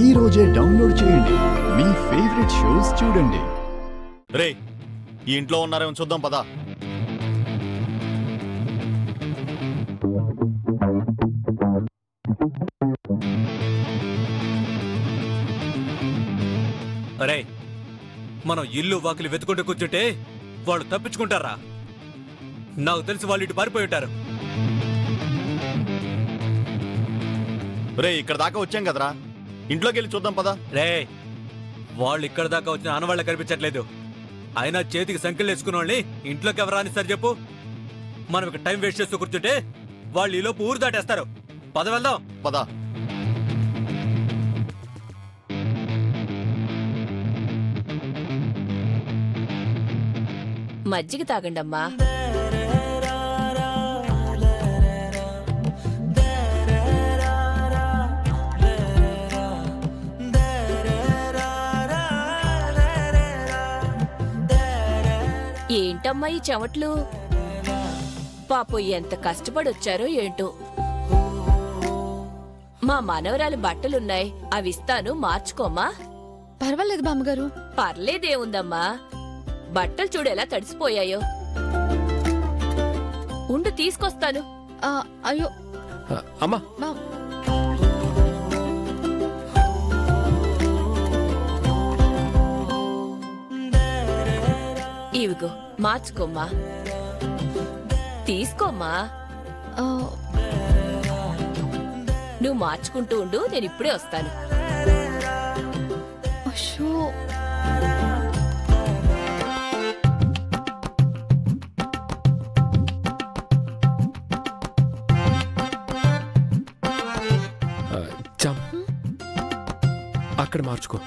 ఈ రోజే డౌన్లోడ్ చేయండి. మీ ఫేవరెట్ షోస్ చూడండి. రే, ఈ ఇంట్లో ఉన్నారేమో చూద్దాం పదా. అరే, మనం ఇల్లు వాకిలి వెతుకుంటూ కూర్చుంటే వాళ్ళు తప్పించుకుంటారా? నాకు తెలిసి వాళ్ళు ఇటు పారిపోయి ఉంటారు. రే, ఇక్కడ దాకా వచ్చాం కదరా, ఇంట్లోకి వెళ్ళి చూద్దాం పదా. రే, వాళ్ళు ఇక్కడ దాకా వచ్చిన ఆనవాళ్ళ కనిపించట్లేదు. అయినా చేతికి సంఖ్యలు వేసుకున్న వాళ్ళని ఇంట్లోకి ఎవరు రానిస్తారు చెప్పు? మనం ఇక్కడ టైం వేస్ట్ చేస్తూ కూర్చుంటే వాళ్ళు ఈలోపు ఊరు దాటేస్తారు. పద వెళ్దాం. పదా. మజ్జిగ తాగండమ్మా. ఏంటమ్మా ఈ చెమట్లు? పాపం ఎంత కష్టపడి వచ్చారో ఏంటో. మా మనవరాలు బట్టలున్నాయి, అవి ఇస్తాను, మార్చుకోమ్మా. పర్వాలేదు బామ్మగారు. పర్లేదేముందమ్మా, బట్టలు చూడేలా తడిసిపోయాయో. ఉండు తీసుకొస్తాను. అయ్యో అమ్మా, ఇవిగో మార్చుకోమ్మా, తీసుకోమ్మా. నువ్వు మార్చుకుంటూ ఉండు, నేను ఇప్పుడే వస్తాను. అయ్యో అక్కడ మార్చుకో.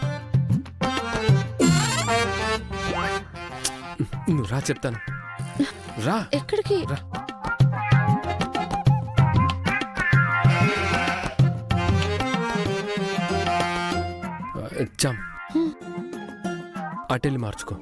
నువ్వు రా, చెప్తాను. రా. ఎక్కడికి? రా. చామ్, అటెళ్ళి మార్చుకో.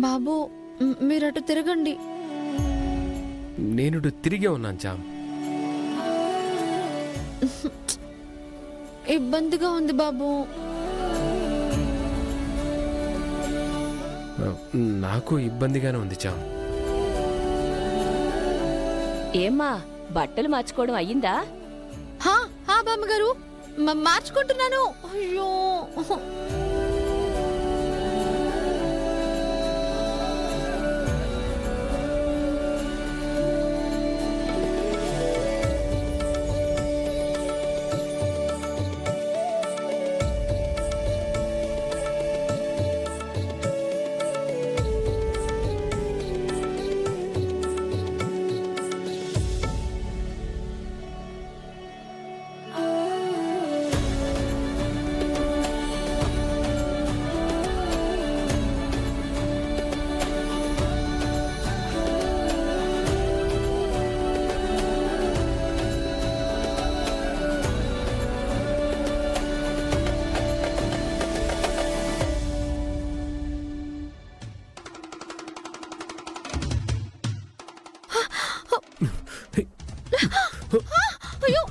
బాబు మీరటు తిరగండి. నేను తిరిగే ఉన్నాను చామ్. ఇబ్బందిగా ఉంది బాబు. నాకు ఇబ్బందిగానే ఉంది చామ్. ఏమ్మా, బట్టలు మార్చుకోవడం అయ్యిందా? బామ్మగారు, మార్చుకుంటున్నాను. అయ్యో అయ్యో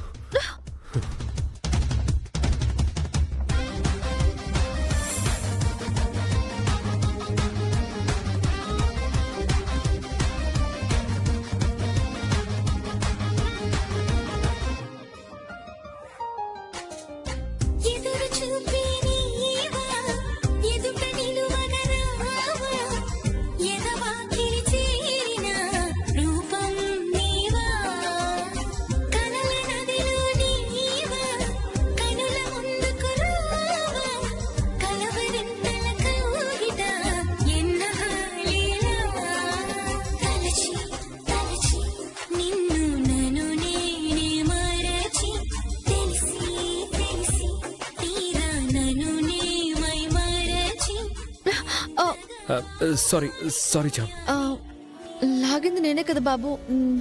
రూపం నీవా సారీ సారీ చామ్. ఆ, లాగింది నేనే కదా బాబు.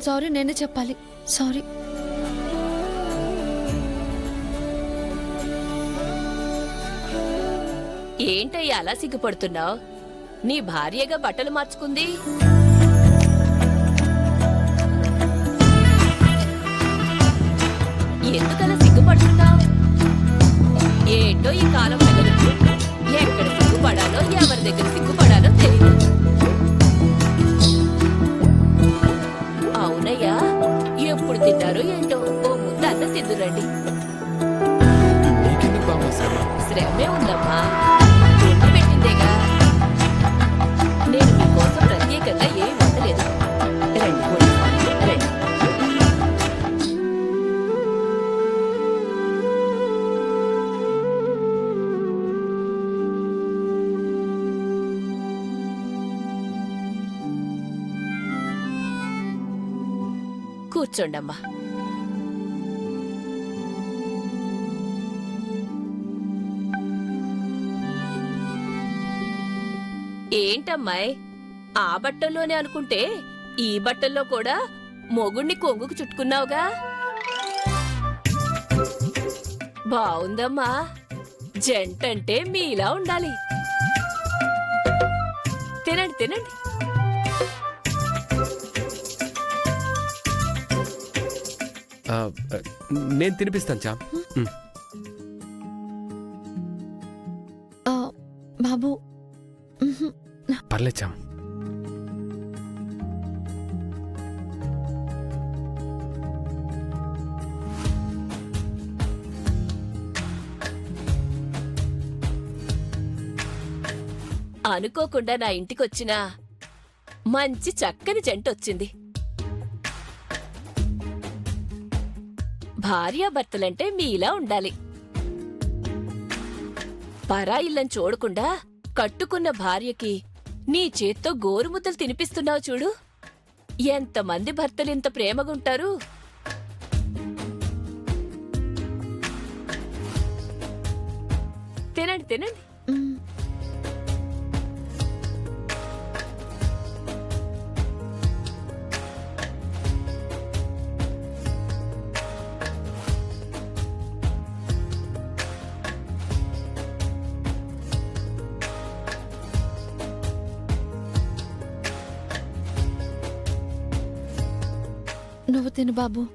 సారీ, నేనే చెప్పాలి. సారీ. ఏంటయ్యా అలా సిగ్గుపడుతున్నావు? నీ భార్యగా బట్టలు మార్చుకుంది. ఎందుకలా సిగ్గుపడుతున్నావు? ఏంటో ఈ కాలం పిల్లలకు ఎక్కడ సిగ్గుపడాలో ఎవరి దగ్గర సిగ్గుపడాలో తెలియదు. అవునయ్యా, ఎప్పుడు తింటారో ఏంటో ఓ ముద్ద అన్నం తిందురండి. నీకెందుకు బామ్మ శ్రమ? శ్రమే ఉందమ్మా, వండి పెట్టిందేగా. నేను మీకోసం ప్రత్యేకంగా ఏం వండలేదు. రండి పోనీ, రండి. కూర్చోండమ్మా. ఏంటమ్మాయ్, ఆ బట్టల్లోనే అనుకుంటే ఈ బట్టల్లో కూడా మొగుణ్ణి కొంగుకు చుట్టుకున్నావుగా. బావుందమ్మా, జంటంటే మీలా ఉండాలి. తినండి తినండి. నేను తినిపిస్తాను చామ్. ఆ, బాబు. ఉహు. పర్లేదు చామ్. అనుకోకుండా నా ఇంటికొచ్చిన మంచి చక్కని జంటొచ్చింది. భార్యాభర్తలంటే మీలా ఉండాలి. పరాయిల్లని చూడకుండా కట్టుకున్న భార్యకి నీ చేత్తో గోరుముద్దలు తినిపిస్తున్నావు చూడు. ఎంతమంది భర్తలు ఇంత ప్రేమగుంటారు? తినండి తినండి. మ్, నువ్వు తిను బాబు.